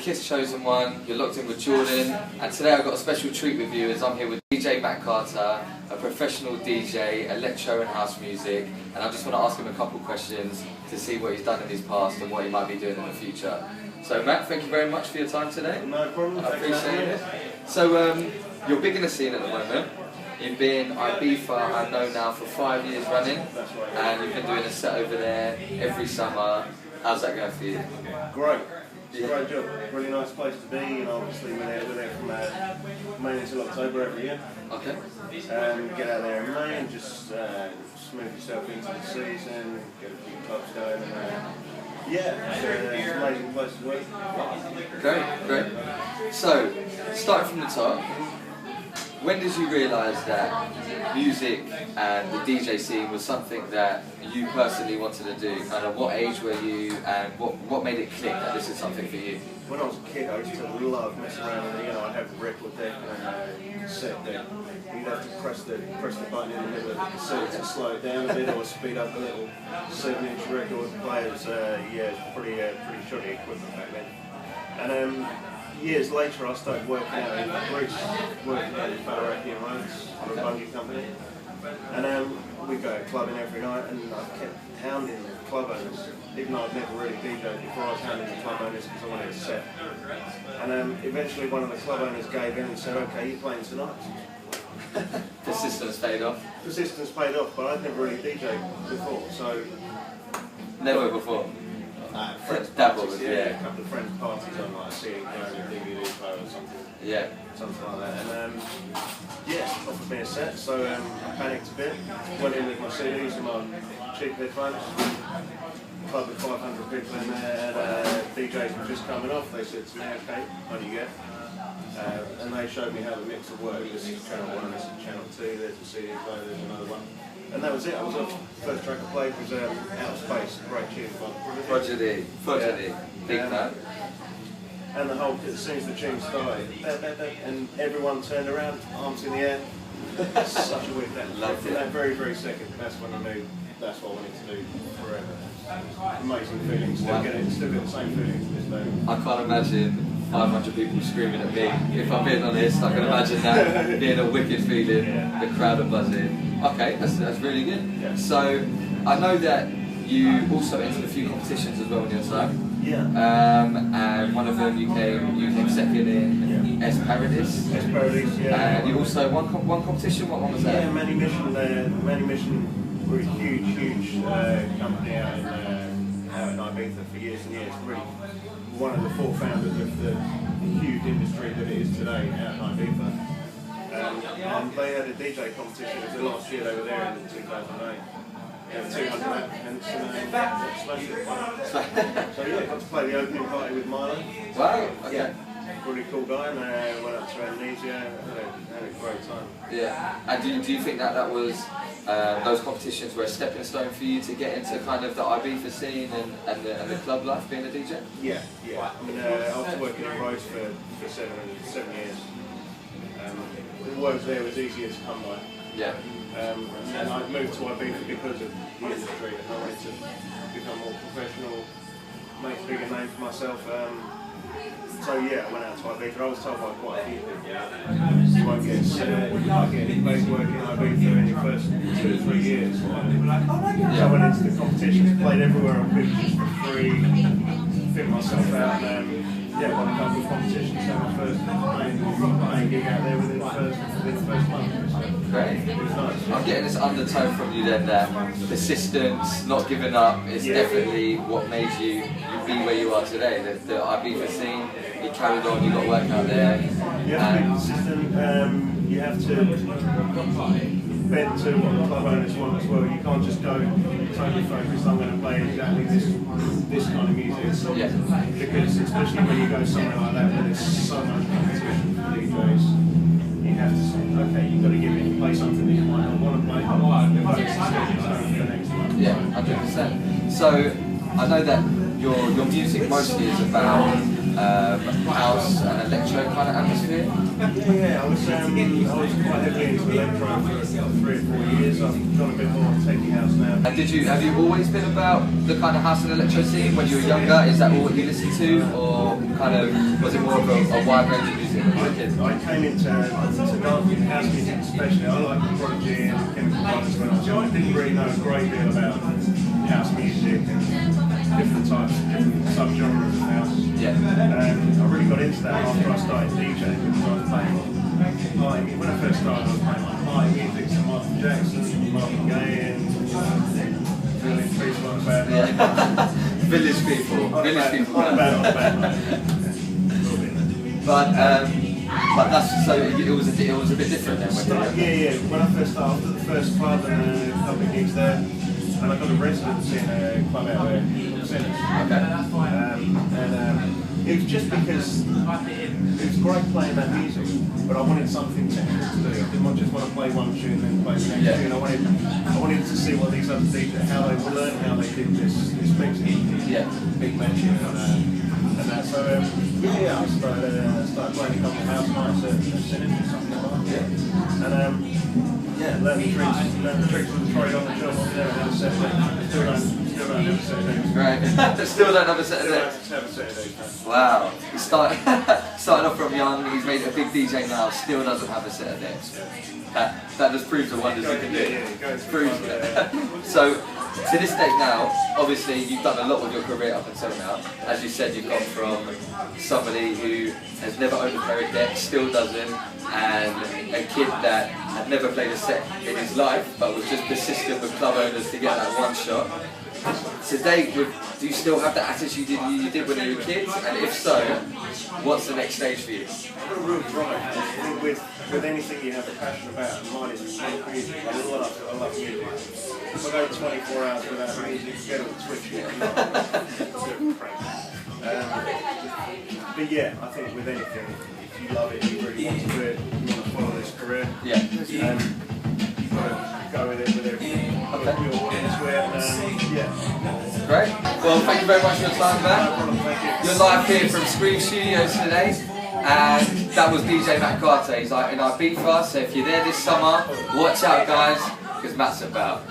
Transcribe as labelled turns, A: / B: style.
A: Kiss Chosen One, you're locked in with Jordan, and today I've got a special treat with you as I'm here with DJ Matt Carter, a professional DJ, electro and house music, and I just want to ask him a couple questions to see what he's done in his past and what he might be doing in the future. So Matt, thank you very much for your time today.
B: No problem.
A: I appreciate it. So you're big in the scene at the moment. You've been Ibiza, I know now, for 5 years running, and you've been doing a set over there every summer. How's that going for you?
B: Great. It's a great job. Really nice place to be, and obviously we're there from May until October every year.
A: Okay.
B: Get out there in May and just smooth yourself into the season, get a few clubs going, and yeah, it's an amazing place to work.
A: Great. So, starting from the top, when did you realise that music and the DJ scene was something that you personally wanted to do? Kind of what age were you, and what made it click that this is something for you?
B: When I was a kid, I used to love messing around with it. I'd have a record deck and a cassette deck. You'd have to press the button in the middle of the cassette to slow it down a bit or speed up a little. 7-inch record players, pretty shoddy equipment back then. And years later, I started working out in Greece, working out in Falarakian Roads for a bungee company. And we'd go clubbing every night, and I kept hounding the club owners. Even though I'd never really DJed before, I was hounding the club owners because I wanted a set. And eventually one of the club owners gave in and said, "Okay, you're playing tonight."
A: Persistence paid off?
B: Persistence paid off, but I'd never really DJed before, so...
A: Never before?
B: Friends
A: Dabbled,
B: yeah. A couple of friends' parties on like a CD player and DVD player or something.
A: Yeah.
B: Something like that. And offered me a set, so I panicked a bit. Went in with my CDs and my cheap headphones. Club with 500 people in there, and DJs were just coming off. They said to me, "Okay, what do you get?" And they showed me how the mixer worked. This is channel 1, this is channel 2, there's a CD player, there's another one. And that was it. I was off. First track I played was Out of Space, great tune.
A: Prodigy. Big fan.
B: And the whole, as soon as the tune started, and everyone turned around, arms in the air. Such a weird thing.
A: Loved it.
B: That very, very second, that's when I knew that's what I wanted to do forever. Amazing feeling. Still get the same feeling to this day.
A: I can't imagine 500 people screaming at me. If I'm being honest, I can imagine that being a wicked feeling, the crowd are buzzing. Okay, that's really good.
B: Yeah.
A: So, I know that you also entered a few competitions as well on your side.
B: Yeah.
A: And one of them you came second in S Paradis.
B: S Paradis, yeah.
A: And you also won competition. What one was that?
B: Yeah, Mani Mission. We're a huge company out in Ibiza for years and years. Really one of the four founders of the huge industry that it is today out in Ibiza. And they had a DJ competition. It was the last year they were there in 2008. There were 200 applicants and smashed it. So yeah, got to play the opening party with Milo.
A: Wow. Okay.
B: Yeah. Really cool guy, and went up to Indonesia, had a great time.
A: Yeah, and do you think that was those competitions were a stepping stone for you to get into kind of the Ibiza scene and the club life, being a DJ?
B: Yeah. I mean, I was working in Rhodes for 7 years. The work there was easier to come by.
A: Yeah.
B: And I moved to Ibiza because of the industry, and I wanted to become more professional, make a bigger name for myself. So yeah, I went out to Ibiza. I was told by quite a few people, you won't get a set, you might get any place work in Ibiza in your first 2 or 3 years. So I went into the competitions, played everywhere on pitches for free, fit myself out, and won a couple of competitions. So my first playing gig out there within the first month.
A: Great.
B: It was nice.
A: I'm getting this undertone from you then that persistence, not giving up, is definitely what made you be where you are today. The Ibiza scene, you carried on, you got work out there.
B: You have to be consistent, you have to bend to what the club owners want as well. You can't just go totally focused, I'm going to play exactly this kind of music. Because especially when you go somewhere like that where there's so much competition for DJs, you have to say, okay, you've got to give it, play something that you might not want to play, but it's a stepping stone for the next one.
A: Yeah, 100%. So, I know that your music mostly is about house and electro kind of atmosphere.
B: Yeah, I was quite heavily into electro for 3 or 4 years. I've gone a bit more techie house now.
A: And have you always been about the kind of house and electro scene when you were younger? Is that all what you listened to, or kind of was it more of a wide range of music when you were a kid?
B: I came into house music especially. I like the Prodigy and Chemical Brothers when I was young. I didn't really know a great deal about house music and different subgenres of house.
A: Yeah.
B: And I really got into that after I started DJing, because I was playing when I first started I was playing like high music, so Michael Jackson, Marvin Gaye and Village People on the bad.
A: Yeah. Village People. Village People.
B: On the bad.
A: But that's so it was a bit different then.
B: Yeah. When I first started, after the first club and a couple of gigs there, and I got a residence in a club out there, Sinners.
A: Okay.
B: It was just because it was great playing that music, but I wanted something technical to do. I didn't just want to play one tune and then play the next tune. I wanted to see what these other DJs, how they were learning, how they did this mixing, big matching and that. So I started playing a couple of house nights at Sinners or something like that. And learn the tricks of the trade on the job. Never had a set of decks. Still don't have a set of decks.
A: Right. Still don't have a set of decks.
B: Still have a set of decks.
A: Wow. He started off from young. He's made a big DJ now. Still doesn't have a set of decks. That just proves the wonders you can do.
B: Yeah.
A: Proves it. So to this day now, obviously you've done a lot with your career up until now. As you said, you've gone from somebody who has never owned a pair of decks, still doesn't, and a kid that had never played a set in his life, but was just persistent with club owners to get that one shot. Today, do you still have that attitude you did when you were kids? And if so, what's the next stage for you?
B: I've got a real drive. I think with anything you have a passion about, and mine is music. I love music. If I go 24 hours without music, forget all the switching. But yeah, I think with anything, if you love it, you really want to do it, you want to follow this career, you've got to go with it with everything.
A: Great. Well, thank you very much for your time, man.
B: No problem, thank you.
A: You're live here from Scream Studios today, and that was DJ Matt Carter. He's like in Ibiza, so if you're there this summer, watch out, guys, because Matt's about.